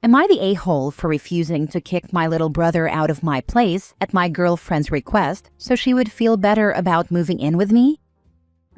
Am I the a-hole for refusing to kick my little brother out of my place at my girlfriend's request so she would feel better about moving in with me?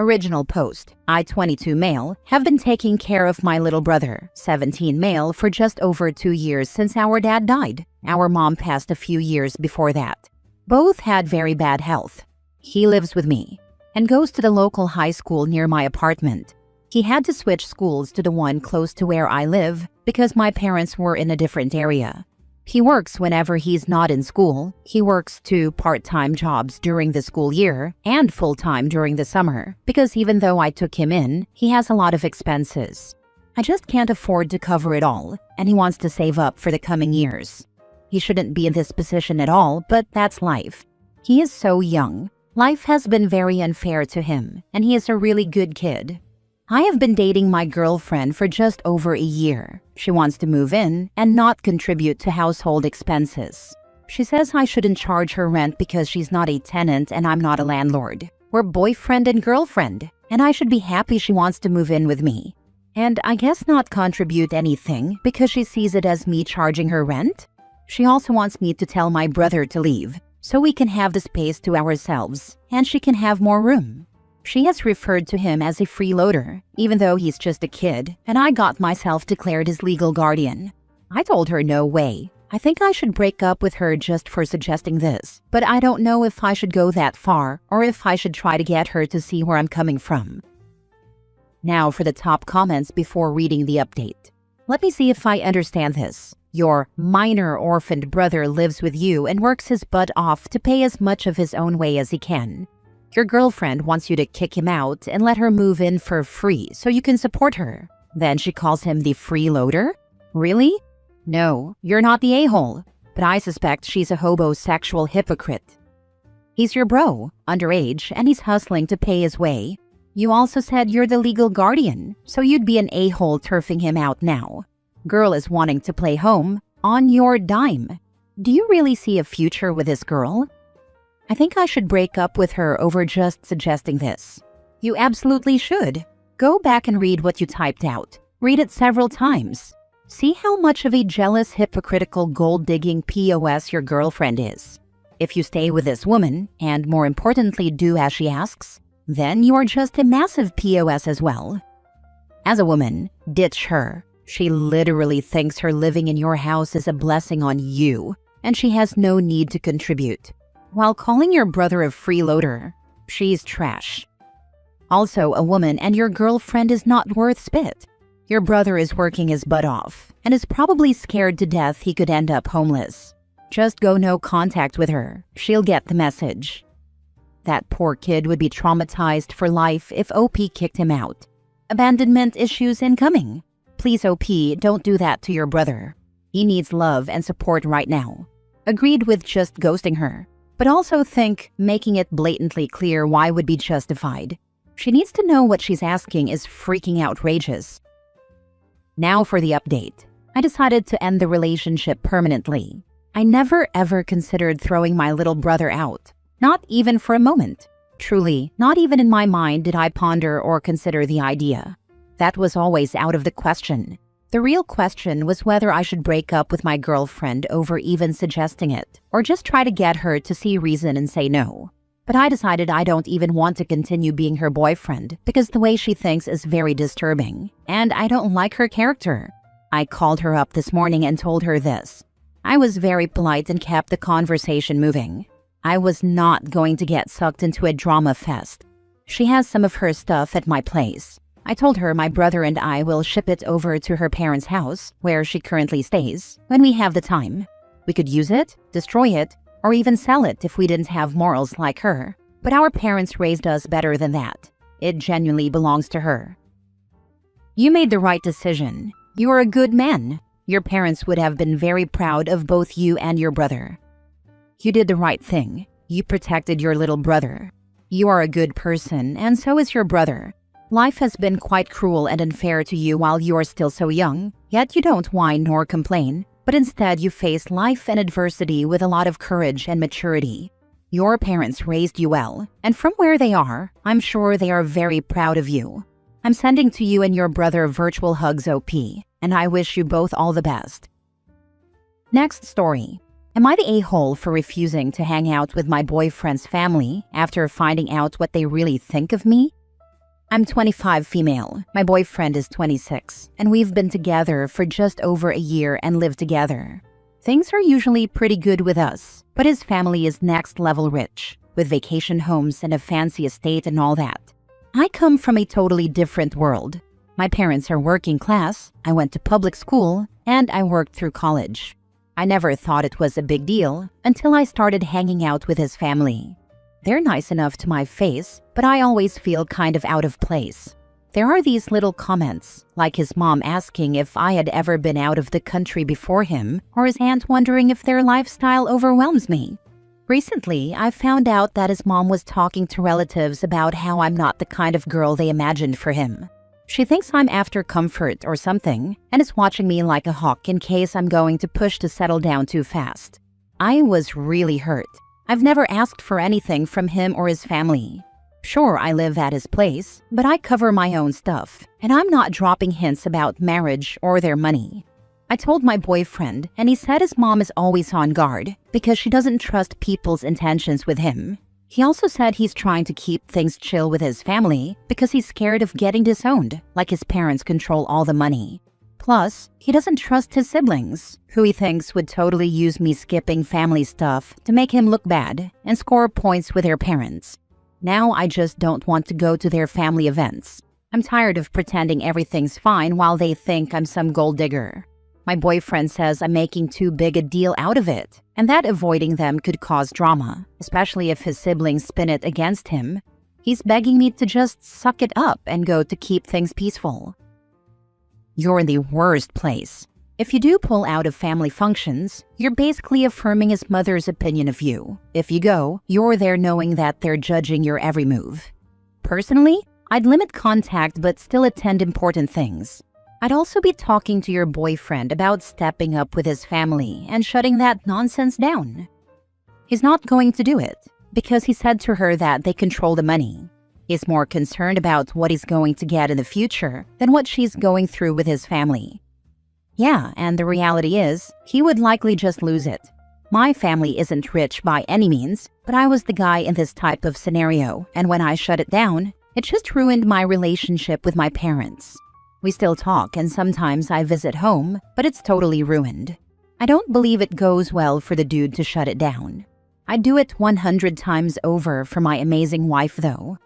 Original post. I, 22 male, have been taking care of my little brother, 17 male, for just over 2 years since our dad died. Our mom passed a few years before that. Both had very bad health. He lives with me and goes to the local high school near my apartment. He had to switch schools to the one close to where I live because my parents were in a different area. He works whenever he's not in school. He works 2 part-time jobs during the school year and full-time during the summer because even though I took him in, he has a lot of expenses. I just can't afford to cover it all, and he wants to save up for the coming years. He shouldn't be in this position at all, but that's life. He is so young. Life has been very unfair to him, and he is a really good kid. I have been dating my girlfriend for just over a year. She wants to move in and not contribute to household expenses. She says I shouldn't charge her rent because she's not a tenant and I'm not a landlord. We're boyfriend and girlfriend, and I should be happy she wants to move in with me. And I guess not contribute anything because she sees it as me charging her rent? She also wants me to tell my brother to leave so we can have the space to ourselves and she can have more room. She has referred to him as a freeloader, even though he's just a kid, and I got myself declared his legal guardian. I told her no way. I think I should break up with her just for suggesting this, but I don't know if I should go that far or if I should try to get her to see where I'm coming from. Now for the top comments before reading the update. Let me see if I understand this. Your minor orphaned brother lives with you and works his butt off to pay as much of his own way as he can. Your girlfriend wants you to kick him out and let her move in for free so you can support her. Then she calls him the freeloader? Really? No, you're not the a-hole, but I suspect she's a hobosexual hypocrite. He's your bro, underage, and he's hustling to pay his way. You also said you're the legal guardian, so you'd be an a-hole turfing him out now. Girl is wanting to play home on your dime. Do you really see a future with this girl? I think I should break up with her over just suggesting this. You absolutely should. Go back and read what you typed out. Read it several times. See how much of a jealous, hypocritical, gold-digging POS your girlfriend is. If you stay with this woman, and more importantly do as she asks, then you are just a massive POS as well. As a woman, ditch her. She literally thinks her living in your house is a blessing on you, and she has no need to contribute. While calling your brother a freeloader, she's trash. Also, a woman and your girlfriend is not worth spit. Your brother is working his butt off and is probably scared to death he could end up homeless. Just go no contact with her. She'll get the message. That poor kid would be traumatized for life if OP kicked him out. Abandonment issues incoming. Please, OP, don't do that to your brother. He needs love and support right now. Agreed with just ghosting her. But also think making it blatantly clear why would be justified. She needs to know what she's asking is freaking outrageous. Now for the update. I decided to end the relationship permanently. I never ever considered throwing my little brother out. Not even for a moment. Truly, not even in my mind did I ponder or consider the idea. That was always out of the question. The real question was whether I should break up with my girlfriend over even suggesting it, or just try to get her to see reason and say no. But I decided I don't even want to continue being her boyfriend because the way she thinks is very disturbing, and I don't like her character. I called her up this morning and told her this. I was very polite and kept the conversation moving. I was not going to get sucked into a drama fest. She has some of her stuff at my place. I told her my brother and I will ship it over to her parents' house, where she currently stays, when we have the time. We could use it, destroy it, or even sell it if we didn't have morals like her. But our parents raised us better than that. It genuinely belongs to her. You made the right decision. You are a good man. Your parents would have been very proud of both you and your brother. You did the right thing. You protected your little brother. You are a good person, and so is your brother. Life has been quite cruel and unfair to you while you are still so young, yet you don't whine nor complain, but instead you face life and adversity with a lot of courage and maturity. Your parents raised you well, and from where they are, I'm sure they are very proud of you. I'm sending to you and your brother virtual hugs, OP, and I wish you both all the best. Next story. Am I the a-hole for refusing to hang out with my boyfriend's family after finding out what they really think of me? I'm 25 female, my boyfriend is 26, and we've been together for just over a year and live together. Things are usually pretty good with us, but his family is next level rich, with vacation homes and a fancy estate and all that. I come from a totally different world. My parents are working class, I went to public school, and I worked through college. I never thought it was a big deal until I started hanging out with his family. They're nice enough to my face, but I always feel kind of out of place. There are these little comments, like his mom asking if I had ever been out of the country before him, or his aunt wondering if their lifestyle overwhelms me. Recently, I found out that his mom was talking to relatives about how I'm not the kind of girl they imagined for him. She thinks I'm after comfort or something, and is watching me like a hawk in case I'm going to push to settle down too fast. I was really hurt. I've never asked for anything from him or his family. Sure, I live at his place, but I cover my own stuff, and I'm not dropping hints about marriage or their money. I told my boyfriend, and he said his mom is always on guard because she doesn't trust people's intentions with him. He also said he's trying to keep things chill with his family because he's scared of getting disowned, like his parents control all the money. Plus, he doesn't trust his siblings, who he thinks would totally use me skipping family stuff to make him look bad and score points with their parents. Now I just don't want to go to their family events. I'm tired of pretending everything's fine while they think I'm some gold digger. My boyfriend says I'm making too big a deal out of it, and that avoiding them could cause drama, especially if his siblings spin it against him. He's begging me to just suck it up and go to keep things peaceful. You're in the worst place. If you do pull out of family functions, you're basically affirming his mother's opinion of you. If you go, you're there knowing that they're judging your every move. Personally, I'd limit contact but still attend important things. I'd also be talking to your boyfriend about stepping up with his family and shutting that nonsense down. He's not going to do it because he said to her that they control the money. He's more concerned about what he's going to get in the future than what she's going through with his family. Yeah, and the reality is, he would likely just lose it. My family isn't rich by any means, but I was the guy in this type of scenario, and when I shut it down, it just ruined my relationship with my parents. We still talk and sometimes I visit home, but it's totally ruined. I don't believe it goes well for the dude to shut it down. I'd do it 100 times over for my amazing wife though.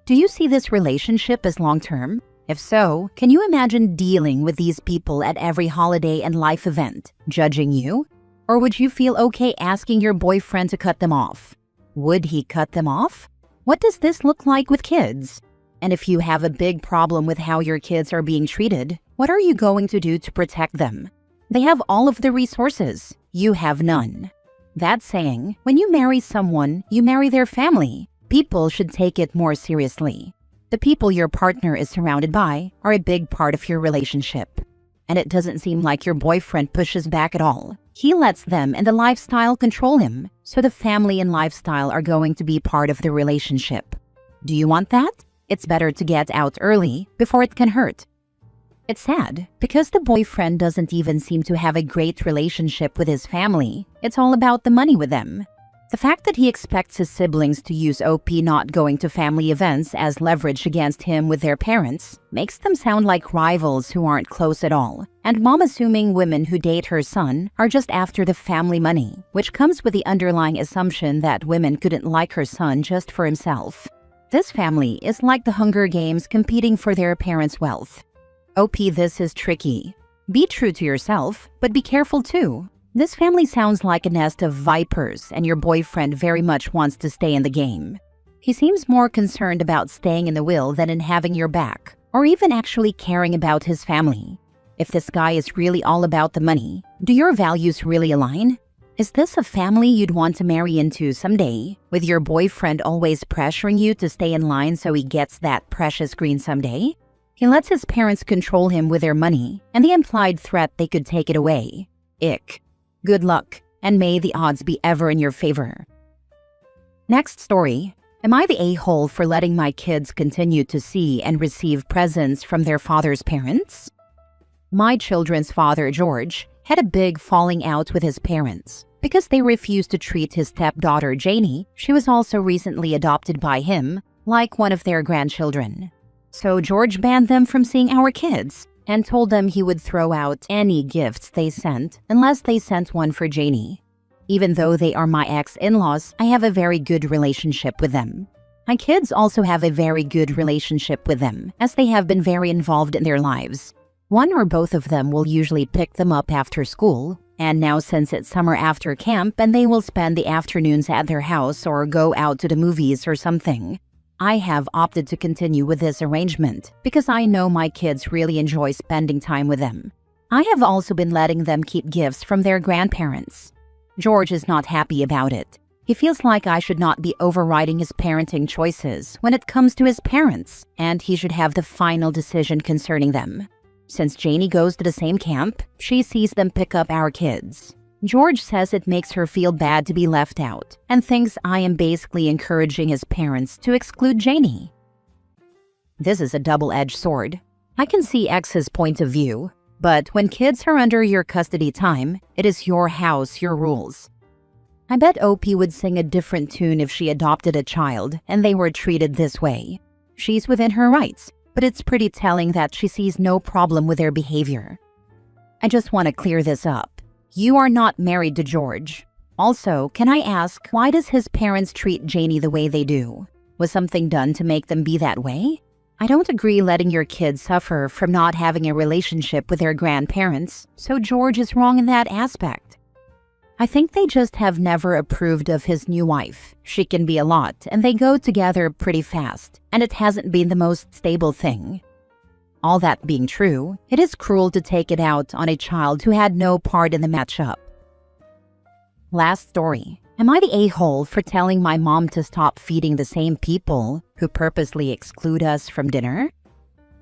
Do you see this relationship as long-term? If so, can you imagine dealing with these people at every holiday and life event, judging you? Or would you feel okay asking your boyfriend to cut them off? Would he cut them off? What does this look like with kids? And if you have a big problem with how your kids are being treated, what are you going to do to protect them? They have all of the resources. You have none. That saying, when you marry someone, you marry their family. People should take it more seriously. The people your partner is surrounded by are a big part of your relationship. And it doesn't seem like your boyfriend pushes back at all. He lets them and the lifestyle control him, so the family and lifestyle are going to be part of the relationship. Do you want that? It's better to get out early before it can hurt. It's sad, because the boyfriend doesn't even seem to have a great relationship with his family. It's all about the money with them. The fact that he expects his siblings to use OP not going to family events as leverage against him with their parents makes them sound like rivals who aren't close at all, and mom assuming women who date her son are just after the family money, which comes with the underlying assumption that women couldn't like her son just for himself. This family is like the Hunger Games competing for their parents' wealth. OP, this is tricky. Be true to yourself, but be careful too. This family sounds like a nest of vipers, and your boyfriend very much wants to stay in the game. He seems more concerned about staying in the will than in having your back, or even actually caring about his family. If this guy is really all about the money, do your values really align? Is this a family you'd want to marry into someday, with your boyfriend always pressuring you to stay in line so he gets that precious green someday? He lets his parents control him with their money, and the implied threat they could take it away. Ick. Good luck, and may the odds be ever in your favor. Next story. Am I the a-hole for letting my kids continue to see and receive presents from their father's parents? My children's father, George, had a big falling out with his parents. Because they refused to treat his stepdaughter Janie, she was also recently adopted by him, like one of their grandchildren. So George banned them from seeing our kids and told them he would throw out any gifts they sent unless they sent one for Janie. Even though they are my ex-in-laws, I have a very good relationship with them. My kids also have a very good relationship with them, as they have been very involved in their lives. One or both of them will usually pick them up after school, and now since it's summer after camp and they will spend the afternoons at their house or go out to the movies or something, I have opted to continue with this arrangement because I know my kids really enjoy spending time with them. I have also been letting them keep gifts from their grandparents. George is not happy about it. He feels like I should not be overriding his parenting choices when it comes to his parents, and he should have the final decision concerning them. Since Janie goes to the same camp, she sees them pick up our kids. George says it makes her feel bad to be left out and thinks I am basically encouraging his parents to exclude Janie. This is a double-edged sword. I can see X's point of view, but when kids are under your custody time, it is your house, your rules. I bet OP would sing a different tune if she adopted a child and they were treated this way. She's within her rights, but it's pretty telling that she sees no problem with their behavior. I just want to clear this up. You are not married to George. Also, can I ask, why does his parents treat Janie the way they do? Was something done to make them be that way? I don't agree letting your kids suffer from not having a relationship with their grandparents, so George is wrong in that aspect. I think they just have never approved of his new wife. She can be a lot, and they go together pretty fast, and it hasn't been the most stable thing. All that being true, it is cruel to take it out on a child who had no part in the matchup. Last story. Am I the a-hole for telling my mom to stop feeding the same people who purposely exclude us from dinner?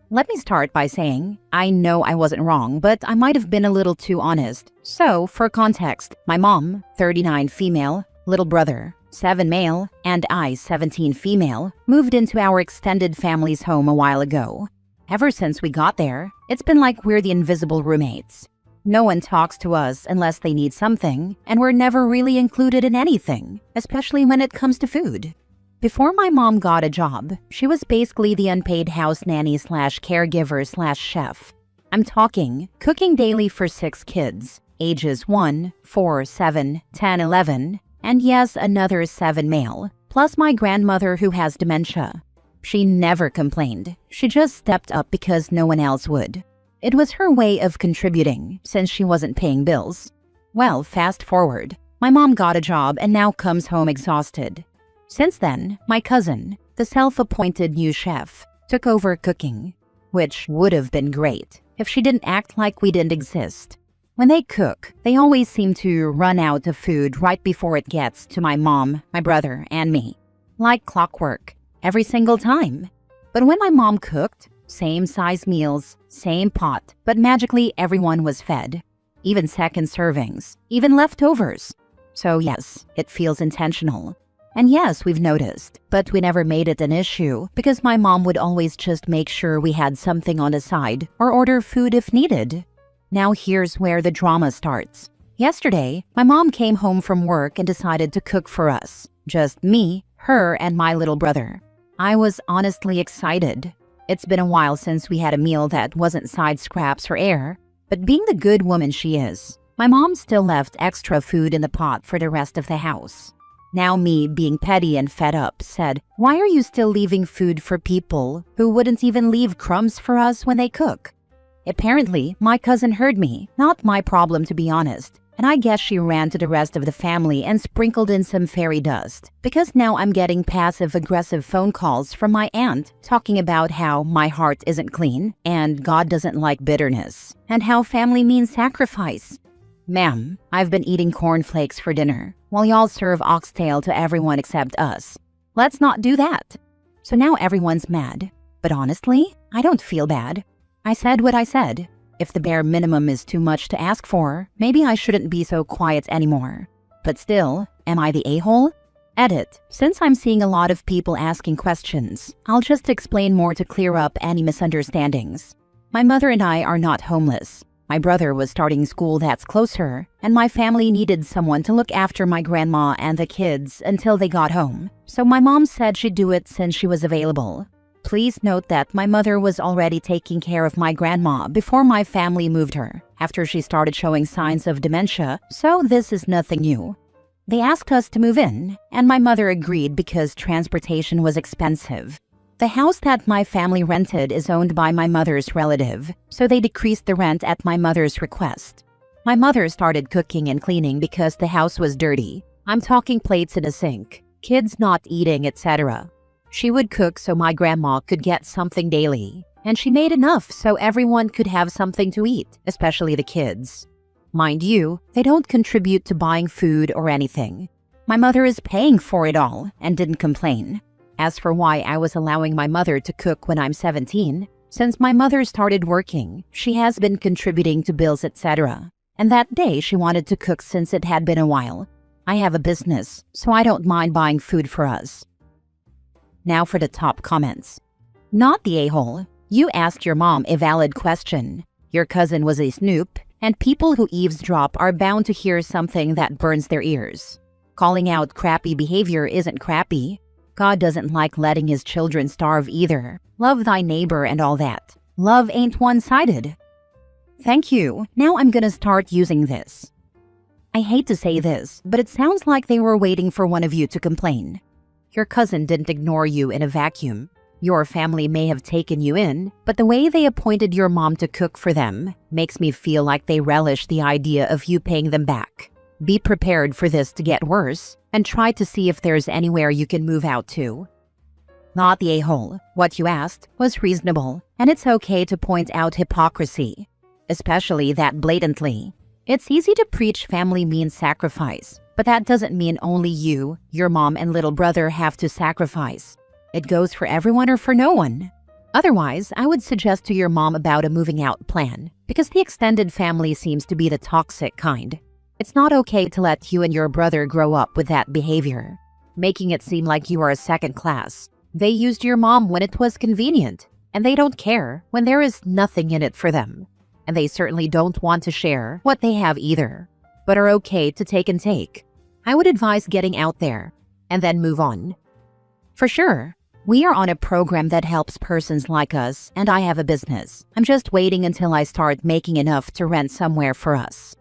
Let me start by saying, I know I wasn't wrong, but I might have been a little too honest. So, for context, my mom, 39 female, little brother, 7 male, and I, 17 female, moved into our extended family's home a while ago. Ever since we got there, it's been like we're the invisible roommates. No one talks to us unless they need something, and we're never really included in anything, especially when it comes to food. Before my mom got a job, she was basically the unpaid house nanny / caregiver / chef. I'm talking cooking daily for 6 kids, ages 1, 4, 7, 10, 11, and yes, another 7 male, plus my grandmother who has dementia. She never complained. She just stepped up because no one else would. It was her way of contributing, since she wasn't paying bills. Well, fast forward. My mom got a job and now comes home exhausted. Since then, my cousin, the self-appointed new chef, took over cooking, which would have been great if she didn't act like we didn't exist. When they cook, they always seem to run out of food right before it gets to my mom, my brother, and me. Like clockwork, every single time. But when my mom cooked, same size meals, same pot, but magically everyone was fed. Even second servings, even leftovers. So yes, it feels intentional. And yes, we've noticed, but we never made it an issue because my mom would always just make sure we had something on the side or order food if needed. Now here's where the drama starts. Yesterday, my mom came home from work and decided to cook for us. Just me, her, and my little brother. I was honestly excited. It's been a while since we had a meal that wasn't side scraps or air, but being the good woman she is, my mom still left extra food in the pot for the rest of the house. Now me, being petty and fed up, said, "Why are you still leaving food for people who wouldn't even leave crumbs for us when they cook?" Apparently, my cousin heard me, not my problem to be honest, and I guess she ran to the rest of the family and sprinkled in some fairy dust, because now I'm getting passive-aggressive phone calls from my aunt talking about how my heart isn't clean and God doesn't like bitterness, and how family means sacrifice. Ma'am, I've been eating cornflakes for dinner, while y'all serve oxtail to everyone except us. Let's not do that. So now everyone's mad. But honestly, I don't feel bad. I said what I said. If the bare minimum is too much to ask for, maybe I shouldn't be so quiet anymore. But still, am I the a-hole? Edit. Since I'm seeing a lot of people asking questions, I'll just explain more to clear up any misunderstandings. My mother and I are not homeless. My brother was starting school that's closer, and my family needed someone to look after my grandma and the kids until they got home. So my mom said she'd do it since she was available. Please note that my mother was already taking care of my grandma before my family moved her, after she started showing signs of dementia, so this is nothing new. They asked us to move in, and my mother agreed because transportation was expensive. The house that my family rented is owned by my mother's relative, so they decreased the rent at my mother's request. My mother started cooking and cleaning because the house was dirty. I'm talking plates in a sink, kids not eating, etc. She would cook so my grandma could get something daily, and she made enough so everyone could have something to eat, especially the kids. Mind you, they don't contribute to buying food or anything. My mother is paying for it all and didn't complain. As for why I was allowing my mother to cook when I'm 17, since my mother started working, she has been contributing to bills, etc. And that day she wanted to cook since it had been a while. I have a business, so I don't mind buying food for us. Now for the top comments. Not the a-hole. You asked your mom a valid question. Your cousin was a snoop, and people who eavesdrop are bound to hear something that burns their ears. Calling out crappy behavior isn't crappy. God doesn't like letting his children starve either. Love thy neighbor and all that. Love ain't one-sided. Thank you. Now I'm gonna start using this. I hate to say this, but it sounds like they were waiting for one of you to complain. Your cousin didn't ignore you in a vacuum. Your family may have taken you in, but the way they appointed your mom to cook for them makes me feel like they relish the idea of you paying them back. Be prepared for this to get worse, and try to see if there's anywhere you can move out to. Not the a-hole. What you asked was reasonable, and it's okay to point out hypocrisy, especially that blatantly. It's easy to preach family means sacrifice, but that doesn't mean only you, your mom, and little brother have to sacrifice. It goes for everyone or for no one. Otherwise, I would suggest to your mom about a moving out plan, because the extended family seems to be the toxic kind. It's not okay to let you and your brother grow up with that behavior, making it seem like you are a second class. They used your mom when it was convenient, and they don't care when there is nothing in it for them. And they certainly don't want to share what they have either, but are okay to take and take. I would advise getting out there, and then move on. For sure, we are on a program that helps persons like us, and I have a business. I'm just waiting until I start making enough to rent somewhere for us.